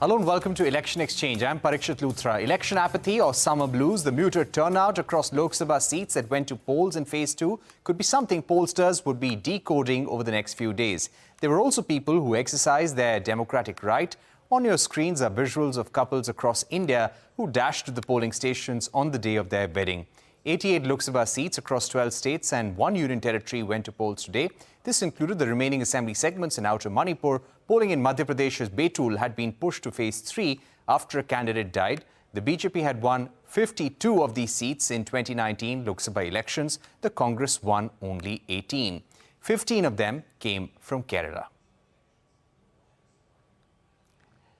Hello and welcome to Election Exchange. I'm Parikshit Luthra. Election apathy or summer blues, the muted turnout across Lok Sabha seats that went to polls in Phase 2 could be something pollsters would be decoding over the next few days. There were also people who exercised their democratic right. On your screens are visuals of couples across India who dashed to the polling stations on the day of their wedding. 88 Lok Sabha seats across 12 states and 1 union territory went to polls today. This included the remaining assembly segments in Outer Manipur. Polling in Madhya Pradesh's Betul had been pushed to Phase 3 after a candidate died. The BJP had won 52 of these seats in 2019 Lok Sabha elections. The Congress won only 18. 15 of them came from Kerala.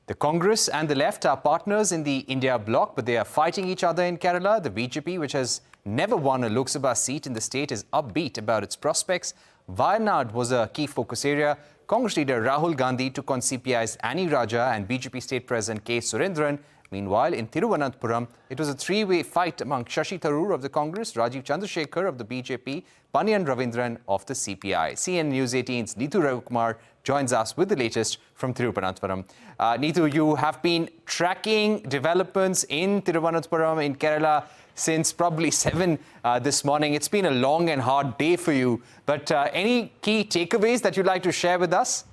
The Congress and the left are partners in the India bloc, but they are fighting each other in Kerala. The BJP, which has never won a Lok Sabha seat in the state, is upbeat about its prospects. Wayanad was a key focus area. Congress leader Rahul Gandhi took on CPI's Annie Raja and BJP State President K. Surendran. Meanwhile, in Thiruvananthapuram, it was a three-way fight among Shashi Tharoor of the Congress, Rajiv Chandrasekhar of the BJP, Panniyan Ravindran of the CPI. CNN News 18's Neetu Ravikumar joins us with the latest from Thiruvananthapuram. Neetu, you have been tracking developments in Thiruvananthapuram in Kerala since probably 7 this morning. It's been a long and hard day for you, but any key takeaways that you'd like to share with us?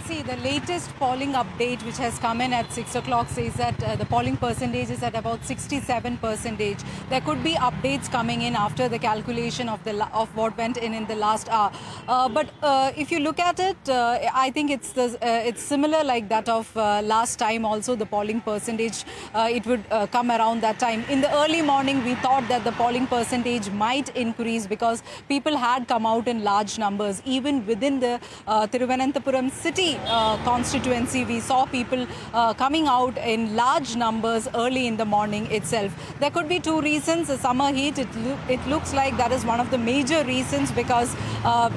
See, the latest polling update which has come in at 6 o'clock says that the polling percentage is at about 67%. There could be updates coming in after the calculation of what went in the last hour. But if you look at it, I think it's similar like that of last time also. The polling percentage, it would come around that time. In the early morning, we thought that the polling percentage might increase because people had come out in large numbers. Even within the Thiruvananthapuram city constituency, we saw people coming out in large numbers early in the morning itself. There could be two reasons. The summer heat, it looks like that is one of the major reasons, because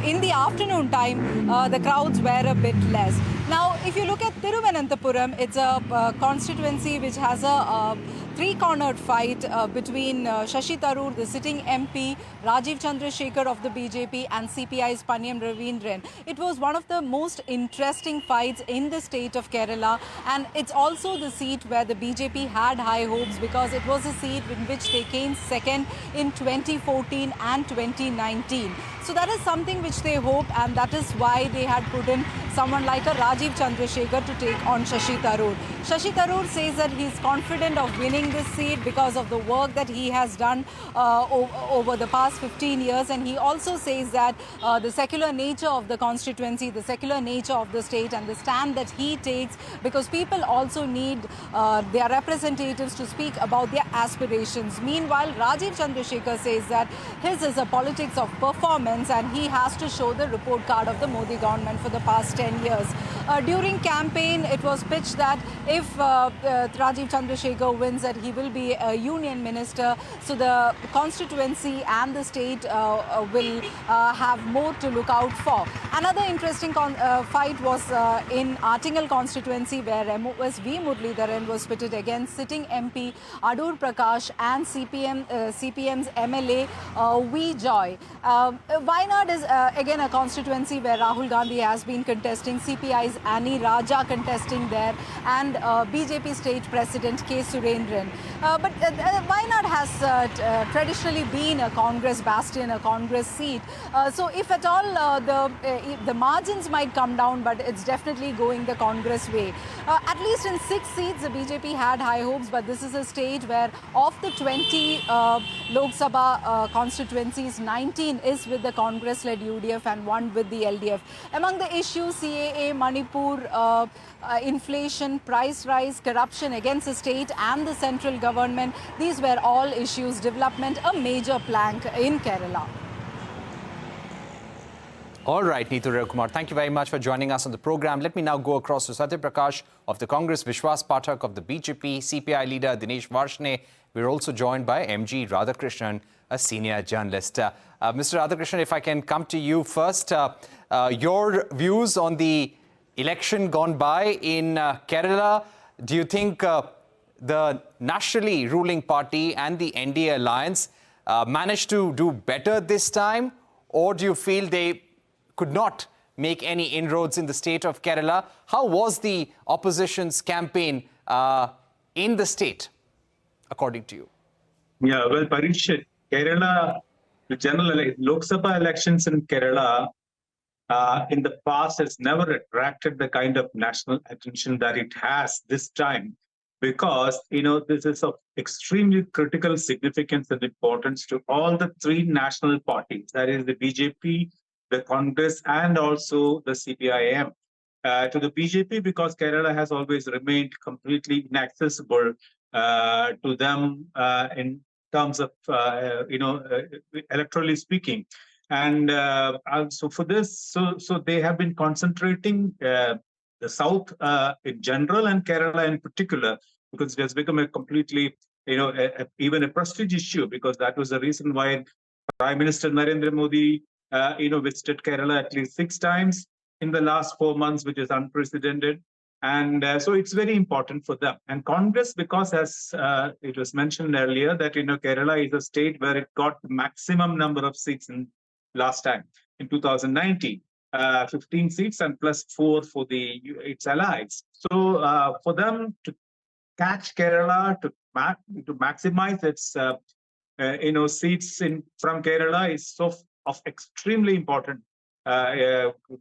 in the afternoon time, the crowds were a bit less. Now, if you look at Thiruvananthapuram, it's a constituency which has a three-cornered fight between Shashi Tharoor, the sitting MP, Rajiv Chandrasekhar of the BJP, and CPI's Panniyan Ravindran. It was one of the most interesting fights in the state of Kerala, and it's also the seat where the BJP had high hopes, because it was a seat in which they came second in 2014 and 2019. So that is something which they hope, and that is why they had put in someone like a Rajiv Chandrasekhar to take on Shashi Tharoor. Shashi Tharoor says that he's confident of winning this seat because of the work that he has done over the past 15 years. And he also says that the secular nature of the constituency, the secular nature of the state, and the stand that he takes, because people also need their representatives to speak about their aspirations. Meanwhile, Rajiv Chandrasekhar says that his is a politics of performance, and he has to show the report card of the Modi government for the past 10 years. During campaign, it was pitched that if Rajiv Chandrasekhar wins, that he will be a union minister, so the constituency and the state will have more to look out for. Another interesting fight was in Artingal constituency, where MOSV Muralidharan was pitted against sitting MP Sathya Prakash and CPM's MLA V. Joy. Wayanad is again a constituency where Rahul Gandhi has been contesting, CPI's Annie Raja contesting there, and BJP State President K. Surendran. But Wayanad has traditionally been a Congress bastion, a Congress seat. So if at all the margins might come down, but it's definitely going the Congress way. At least in 6 seats, the BJP had high hopes, but this is a state where of the 20 Lok Sabha constituencies, 19 is with the Congress-led UDF and 1 with the LDF. Among the issues, CAA, Manipur, inflation, price rise, corruption against the state and the central government, these were all issues. Development, a major plank in Kerala. All right, Neetu Ravikumar, thank you very much for joining us on the program. Let me now go across to Sathya Prakash of the Congress, Vishwas Pathak of the BJP, CPI leader Dinesh Varshney. We're also joined by MGRadhakrishnan, a senior journalist. Mr. Radhakrishnan, if I can come to you first, your views on the election gone by in Kerala. Do you think the nationally ruling party and the NDA alliance managed to do better this time, or do you feel they could not make any inroads in the state of Kerala. How was the opposition's campaign in the state, according to you? Yeah, well, Parikshit, Kerala, the Lok Sabha elections in Kerala in the past has never attracted the kind of national attention that it has this time, because this is of extremely critical significance and importance to all the three national parties, that is the BJP, the Congress, and also the CPIM. To the BJP, because Kerala has always remained completely inaccessible to them in terms of electorally speaking. And so for this, so they have been concentrating the South in general and Kerala in particular, because it has become a completely, even a prestige issue, because that was the reason why Prime Minister Narendra Modi, visited Kerala at least 6 times in the last 4 months, which is unprecedented. And so it's very important for them. And Congress, because as it was mentioned earlier, that Kerala is a state where it got the maximum number of seats in last time in 2019, 15 seats and plus 4 for its allies. So for them to catch Kerala, to maximize its seats from Kerala is of extremely important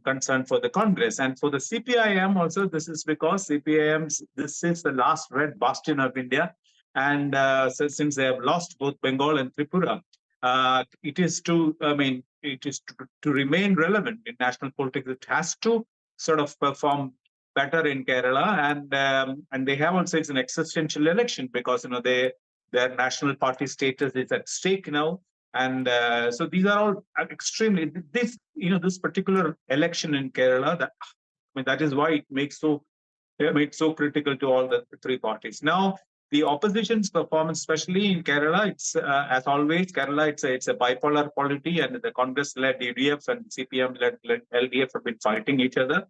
concern for the Congress. And for the CPIM also, this is because this is the last red bastion of India. And so since they have lost both Bengal and Tripura, it is to remain relevant in national politics. It has to sort of perform better in Kerala, and they have also, it's an existential election, because their national party status is at stake now. And so these are all extremely, this particular election in Kerala, that is why it makes so critical to all the three parties. Now, the opposition's performance, especially in Kerala, it's as always, Kerala, it's a bipolar polity, and the Congress-led UDF and CPM-led LDF have been fighting each other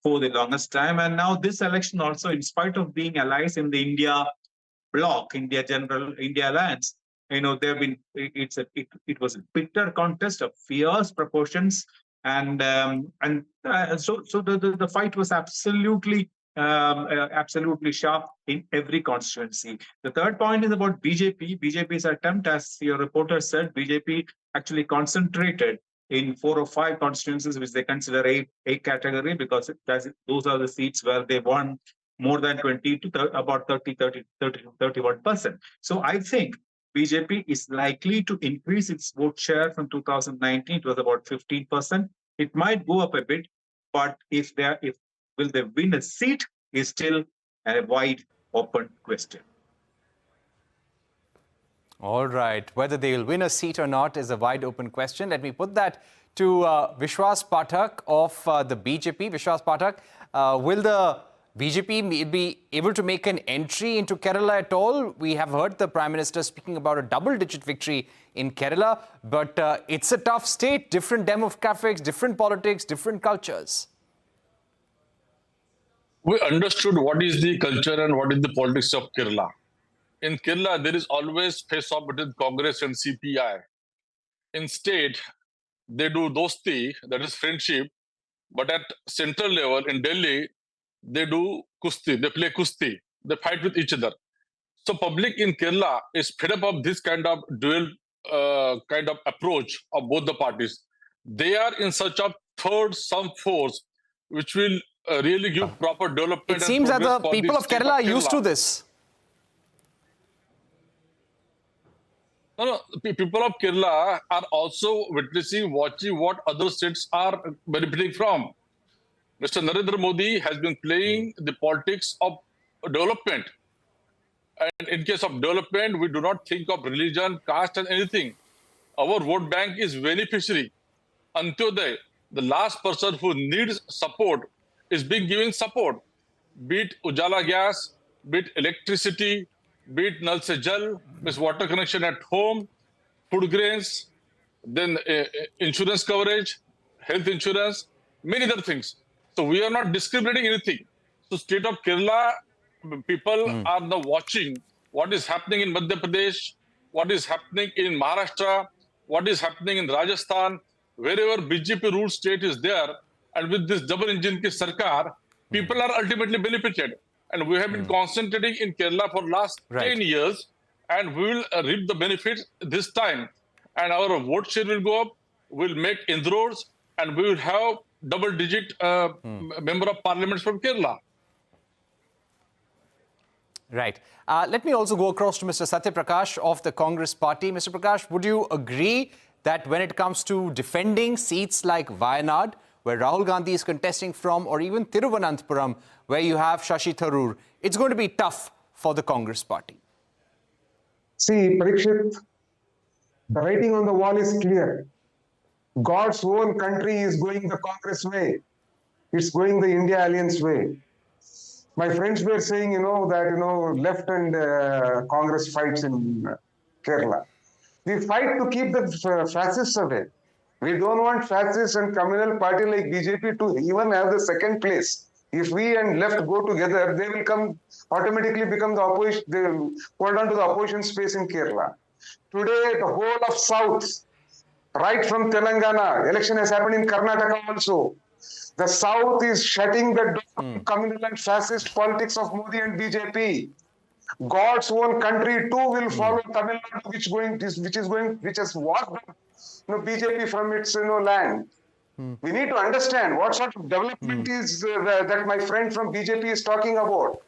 for the longest time. And now this election also, in spite of being allies in the India bloc, India Alliance, it was a bitter contest of fierce proportions, and so the fight was absolutely sharp in every constituency. The third point is about BJP. BJP's attempt, as your reporter said, BJP actually concentrated in 4 or 5 constituencies, which they consider A category, because those are the seats where they won more than 20 to about 31%. So I think BJP is likely to increase its vote share from 2019. It was about 15%. It might go up a bit, but will they win a seat is still a wide open question. All right. Whether they will win a seat or not is a wide open question. Let me put that to Vishwas Pathak of the BJP. Vishwas Pathak, will the BJP be able to make an entry into Kerala at all? We have heard the Prime Minister speaking about a double-digit victory in Kerala, but it's a tough state, different demographics, different politics, different cultures. We understood what is the culture and what is the politics of Kerala. In Kerala, there is always face-off between Congress and CPI. In state, they do dosti, that is friendship, but at central level in Delhi, they do kusti, they play kusti, they fight with each other. So public in Kerala is fed up of this kind of dual kind of approach of both the parties. They are in search of some force which will really give proper development. It seems that the people of Kerala are used to this. No, people of Kerala are also watching what other states are benefiting from. Mr. Narendra Modi has been playing the politics of development. And in case of development, we do not think of religion, caste and anything. Our vote bank is beneficiary. Antyodaya, the last person who needs support is being given support. Be it Ujala gas, be it electricity, be it Nal Se Jal, means water connection at home, food grains, then insurance coverage, health insurance, many other things. So we are not discriminating anything. So state of Kerala, people are now watching what is happening in Madhya Pradesh, what is happening in Maharashtra, what is happening in Rajasthan. Wherever BJP ruled state is there, And with this double engine ki sarkar, people are ultimately benefited. And we have been concentrating in Kerala for last 10 years, and we will reap the benefits this time. And our vote share will go up, we'll make inroads, and we will have double-digit member of parliaments from Kerala. Right. Let me also go across to Mr. Sathya Prakash of the Congress Party. Mr. Prakash, would you agree that when it comes to defending seats like Wayanad, where Rahul Gandhi is contesting from, or even Thiruvananthapuram, where you have Shashi Tharoor, it's going to be tough for the Congress Party? See, Parikshit, the writing on the wall is clear. God's own country is going the Congress way. It's going the India Alliance way. My friends were saying, that, left and Congress fights in Kerala. We fight to keep the fascists away. We don't want fascists and communal party like BJP to even have the second place. If we and left go together, they will automatically become the opposition. They will hold on to the opposition space in Kerala. Today, the whole of South, right from Telangana, election has happened in Karnataka also. The South is shutting the door to communal and fascist politics of Modi and BJP. God's own country too will follow Tamil Nadu, which has walked BJP from its land. We need to understand what sort of development is that my friend from BJP is talking about.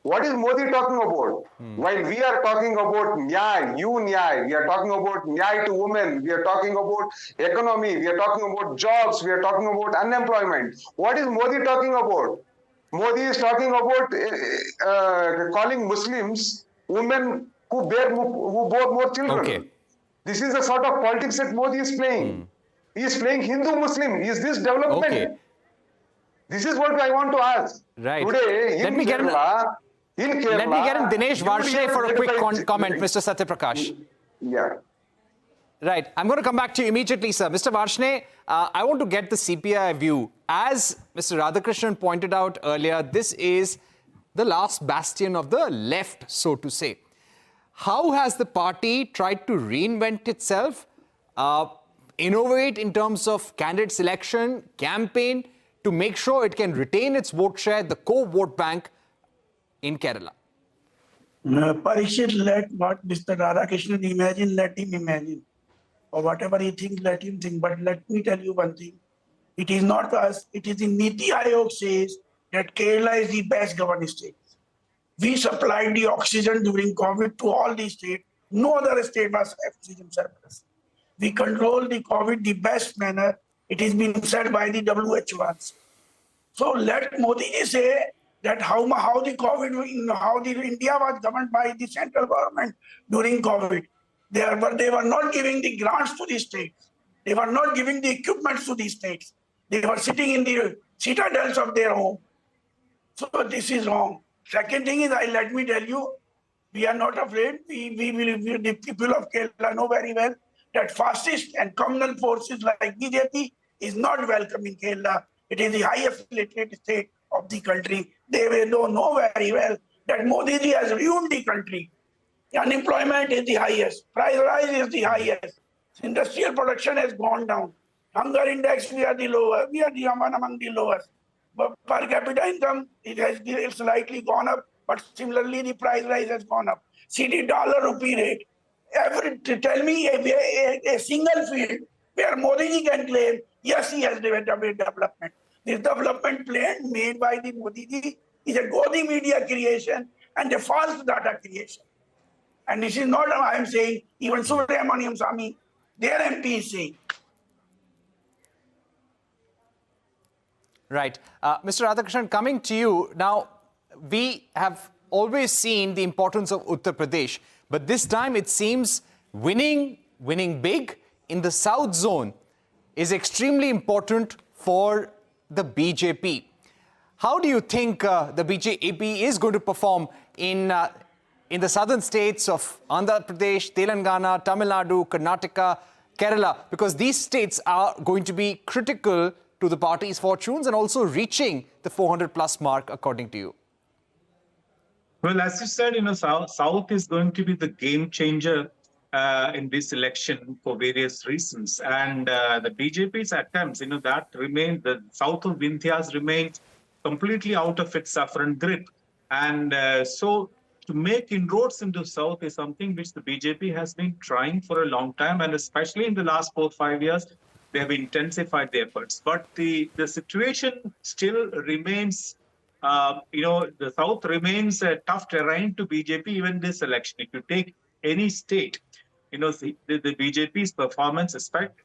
What is Modi talking about? While we are talking about Nyay, we are talking about Nyay to women, we are talking about economy, we are talking about jobs, we are talking about unemployment. What is Modi talking about? Modi is talking about calling Muslims women who bore more children. Okay. This is the sort of politics that Modi is playing. He is playing Hindu-Muslim. Is this development? Okay. This is what I want to ask. Right. Today, Let me get in Dinesh Varshney for a quick comment, Mr. Sathya Prakash. Yeah. Right. I'm going to come back to you immediately, sir. Mr. Varshney, I want to get the CPI view. As Mr. Radhakrishnan pointed out earlier, this is the last bastion of the left, so to say. How has the party tried to reinvent itself, innovate in terms of candidate selection, campaign, to make sure it can retain its vote share, the core vote bank in Kerala? Parikshit, let what Mr. Radhakrishnan imagine, let him imagine. Or whatever he thinks, let him think. But let me tell you one thing. It is not us, it is the Niti Aayog says that Kerala is the best governed state. We supplied the oxygen during COVID to all the states. No other state was oxygen surplus. We control the COVID the best manner. It is being said by the WHO. So let Modi say that how the India was governed by the central government during COVID. They were not giving the grants to the states. They were not giving the equipment to the states. They were sitting in the citadels of their home. So this is wrong. Second thing is, let me tell you, we are not afraid. The people of Kerala know very well that fascist and communal forces like BJP is not welcome in Kerala. It is the highest literate state of the country. They will know very well that Modi ji has ruined the country. Unemployment is the highest. Price rise is the highest. Industrial production has gone down. Hunger index, we are the lowest. We are the one among the lowest. But per capita income, it has slightly gone up, but similarly the price rise has gone up. See the dollar-rupee rate. Tell me a single field where Modi ji can claim, yes, he has development. This development plan made by the Modi ji is a gaudy media creation and a false data creation. And this is not I am saying, even Subramaniam Swamy, their MP is saying. Right. Mr. Radhakrishnan, coming to you. Now, we have always seen the importance of Uttar Pradesh, but this time it seems winning big in the South zone is extremely important for the BJP. How do you think the BJP is going to perform in the southern states of Andhra Pradesh, Telangana, Tamil Nadu, Karnataka, Kerala? Because these states are going to be critical to the party's fortunes and also reaching the 400+ mark, according to you. Well, as you said, South is going to be the game changer in this election for various reasons. And the BJP's attempts, that remain, the south of Vindhyas remains completely out of its saffron grip. And so to make inroads into south is something which the BJP has been trying for a long time, and especially in the last 4 or 5 years, they have intensified their efforts. But the situation still remains, the south remains a tough terrain to BJP even this election. If you take any state, the BJP's performance aspect,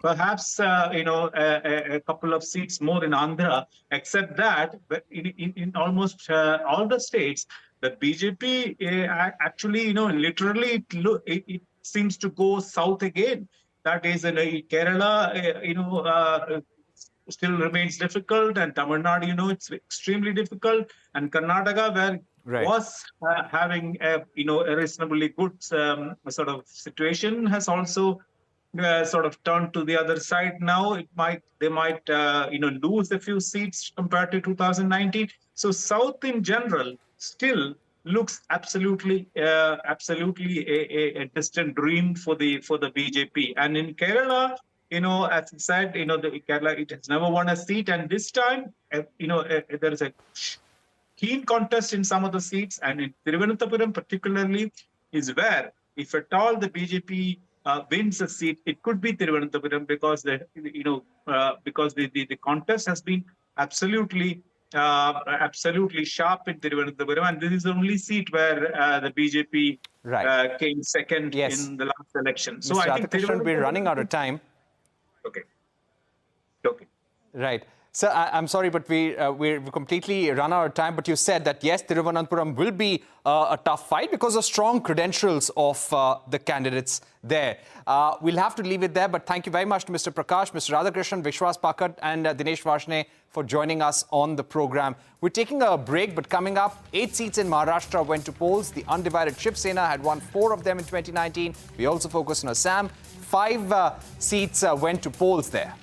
perhaps a couple of seats more in Andhra. Except that, in almost all the states, the BJP actually, literally, it seems to go south again. That is, Kerala, still remains difficult, and Tamil Nadu, it's extremely difficult, and Karnataka, where was having a reasonably good sort of situation, has also sort of turned to the other side now. They might lose a few seats compared to 2019. So South in general still looks absolutely a distant dream for the BJP. And in Kerala, as I said, the Kerala, it has never won a seat, and this time, there is a keen contest in some of the seats, and in Thiruvananthapuram particularly is where, if at all the BJP wins a seat, it could be Thiruvananthapuram, because the contest has been absolutely sharp in Thiruvananthapuram, and this is the only seat where the BJP came second in the last election. So Mr. I think Radhakrishnan, we're running out of time. Okay. Right. So I'm sorry, but we've completely run out of time. But you said that, yes, Thiruvananthapuram will be a tough fight because of strong credentials of the candidates there. We'll have to leave it there. But thank you very much to Mr. Prakash, Mr. Radhakrishnan, Vishwas Pathak and Dinesh Varshney for joining us on the program. We're taking a break, but coming up, 8 seats in Maharashtra went to polls. The undivided Shiv Sena had won 4 of them in 2019. We also focused on Assam. 5 seats went to polls there.